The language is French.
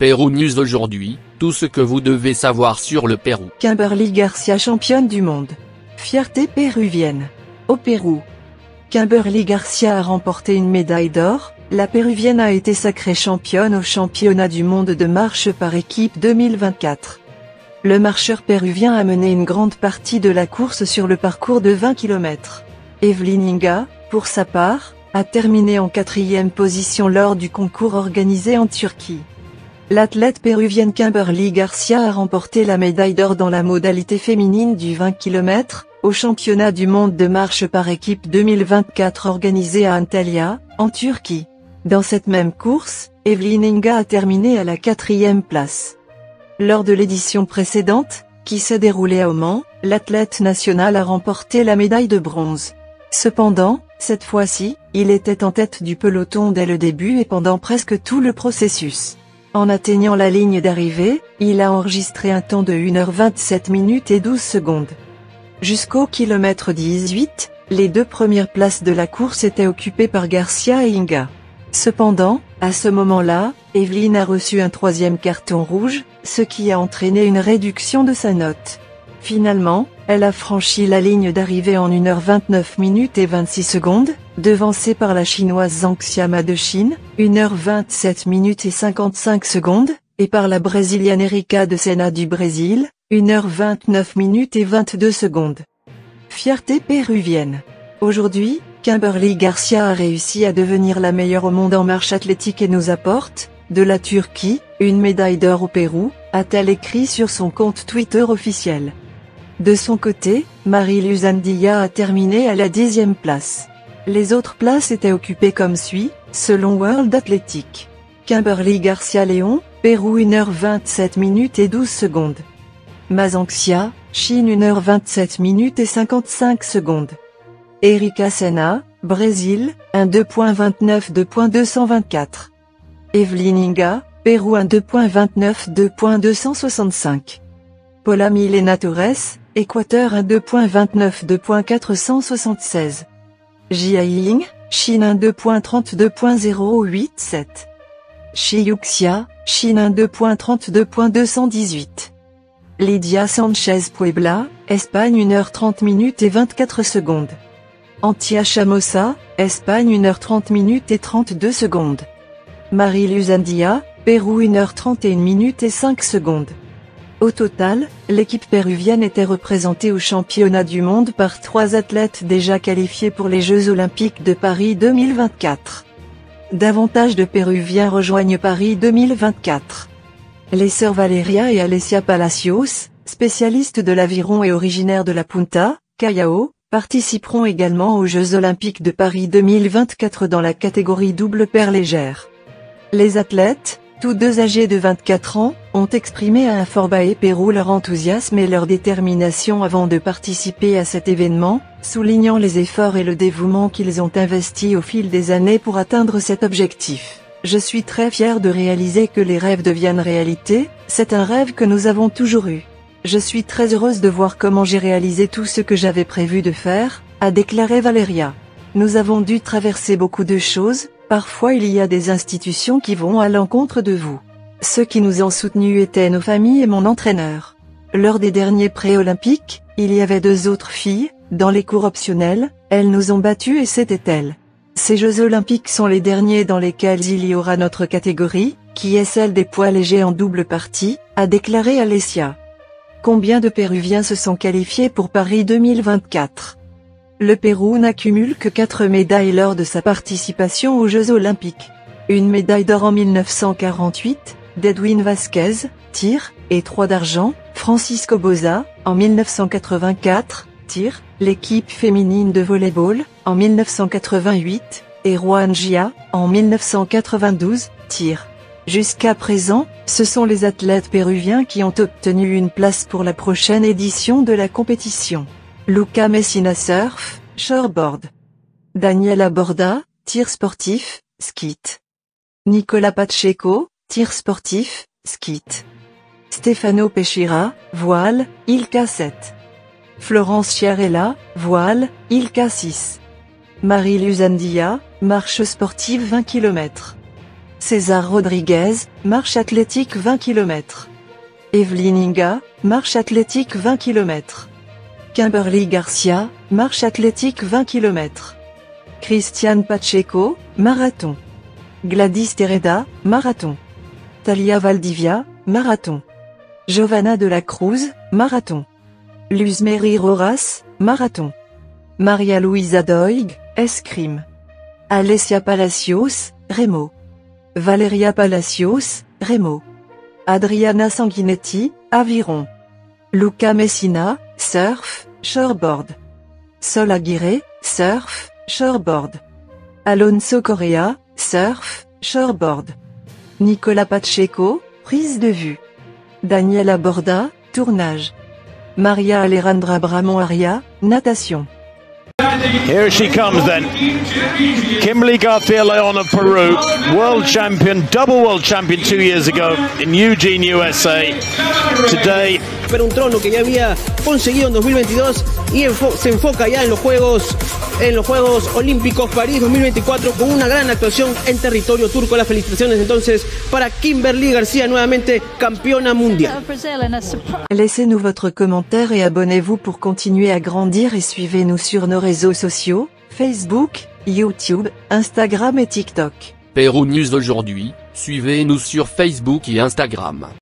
Pérou News aujourd'hui, tout ce que vous devez savoir sur le Pérou. Kimberly Garcia championne du monde. Fierté péruvienne. Au Pérou. Kimberly Garcia a remporté une médaille d'or, la péruvienne a été sacrée championne au championnat du monde de marche par équipe 2024. Le marcheur péruvien a mené une grande partie de la course sur le parcours de 20 km. Evelyn Inga, pour sa part, a terminé en 4e position lors du concours organisé en Turquie. L'athlète péruvienne Kimberly Garcia a remporté la médaille d'or dans la modalité féminine du 20 km, au championnat du monde de marche par équipe 2024 organisé à Antalya, en Turquie. Dans cette même course, Evelyn Inga a terminé à la 4e place. Lors de l'édition précédente, qui s'est déroulée à Oman, l'athlète national a remporté la médaille de bronze. Cependant, cette fois-ci, il était en tête du peloton dès le début et pendant presque tout le processus. En atteignant la ligne d'arrivée, il a enregistré un temps de 1h27 minutes et 12 secondes. Jusqu'au kilomètre 18, les 2 premières places de la course étaient occupées par Garcia et Inga. Cependant, à ce moment-là, Evelyn a reçu un 3e carton rouge, ce qui a entraîné une réduction de sa note. Finalement, elle a franchi la ligne d'arrivée en 1h29 minutes et 26 secondes, devancée par la chinoise Zhang Xiama de Chine, 1h27 minutes et 55 secondes, et par la brésilienne Erika de Senna du Brésil, 1h29 minutes et 22 secondes. Fierté péruvienne. Aujourd'hui, Kimberly Garcia a réussi à devenir la meilleure au monde en marche athlétique et nous apporte, de la Turquie, une médaille d'or au Pérou, a-t-elle écrit sur son compte Twitter officiel. De son côté, Marie-Luz Andia a terminé à la 10e place. Les autres places étaient occupées comme suit, selon World Athletic. Kimberly Garcia Léon, Pérou 1h27 minutes et 12 secondes. Mazanxia, Chine 1h27 minutes et 55 secondes. Erika Senna, Brésil, 1:2.29 2.224. Evelyn Inga, Pérou 1:2.29 2.265. Paula Milena Torres, Équateur 1:2.29 2.476. Jia Ying, Chine 1:2.30 2.087. Shi Yuxia, Chine 1:2.30 2.218. Lydia Sanchez Puebla, Espagne 1h30 minutes et 24 secondes. Antia Chamosa, Espagne 1h30 minutes et 32 secondes. Marie-Luz Andia, Pérou 1h31 minutes et 5 secondes. Au total, l'équipe péruvienne était représentée au championnat du monde par 3 athlètes déjà qualifiés pour les Jeux Olympiques de Paris 2024. Davantage de Péruviens rejoignent Paris 2024. Les sœurs Valeria et Alessia Palacios, spécialistes de l'aviron et originaires de la Punta, Callao, participeront également aux Jeux Olympiques de Paris 2024 dans la catégorie double paire légère. Les athlètes, tous 2 âgés de 24 ans, ont exprimé à Informae Pérou leur enthousiasme et leur détermination avant de participer à cet événement, soulignant les efforts et le dévouement qu'ils ont investis au fil des années pour atteindre cet objectif. Je suis très fière de réaliser que les rêves deviennent réalité, c'est un rêve que nous avons toujours eu. Je suis très heureuse de voir comment j'ai réalisé tout ce que j'avais prévu de faire, a déclaré Valeria. Nous avons dû traverser beaucoup de choses, parfois il y a des institutions qui vont à l'encontre de vous. Ceux qui nous ont soutenus étaient nos familles et mon entraîneur. Lors des derniers pré-olympiques, il y avait 2 autres filles, dans les cours optionnels, elles nous ont battus et c'était elles. Ces Jeux Olympiques sont les derniers dans lesquels il y aura notre catégorie, qui est celle des poids légers en double partie, a déclaré Alessia. Combien de Péruviens se sont qualifiés pour Paris 2024? Le Pérou n'accumule que 4 médailles lors de sa participation aux Jeux Olympiques. Une médaille d'or en 1948, d'Edwin Vasquez, tir, et 3 d'argent, Francisco Boza, en 1984, tir, l'équipe féminine de volley-ball, en 1988, et Juan Gia, en 1992, tir. Jusqu'à présent, ce sont les athlètes péruviens qui ont obtenu une place pour la prochaine édition de la compétition. Luca Messina surf, shortboard. Daniela Borda, tir sportif, skeet. Nicolas Pacheco, tir sportif, skeet. Stefano Pechira, voile, Ilka 7. Florence Chiarella, voile, Ilka 6. Marie-Luz Andia, marche sportive 20 km. César Rodriguez, marche athlétique 20 km. Evelyn Inga, marche athlétique 20 km. Kimberly Garcia, marche athlétique 20 km. Christian Pacheco, marathon. Gladys Tereda, marathon. Talia Valdivia, marathon. Giovanna de la Cruz, marathon. Luz Mary Roras, marathon. Maria Luisa Doig, escrime. Alessia Palacios, remo. Valeria Palacios, remo. Adriana Sanguinetti, aviron. Luca Messina, surf, shortboard. Sol Aguirre, surf, shortboard. Alonso Correa, surf, shortboard. Nicolas Pacheco, prise de vue. Daniela Borda, tournage. Maria Alejandra Bramon Aria, natation. Here she comes then. Kimberly Garcia Leon of Peru, world champion, double world champion 2 years ago in Eugene, USA. Today, pero un trono que ya había conseguido en 2022 y se enfoca ya en los Juegos Olímpicos París 2024 con una gran actuación en territorio turco. Las felicitaciones entonces para Kimberly Garcia, nuevamente campeona mundial. Laissez-nous votre commentaire et abonnez-vous pour continuer à grandir et suivez-nous sur nos réseaux sociaux, Facebook, YouTube, Instagram et TikTok. Pérou News aujourd'hui, suivez-nous sur Facebook et Instagram.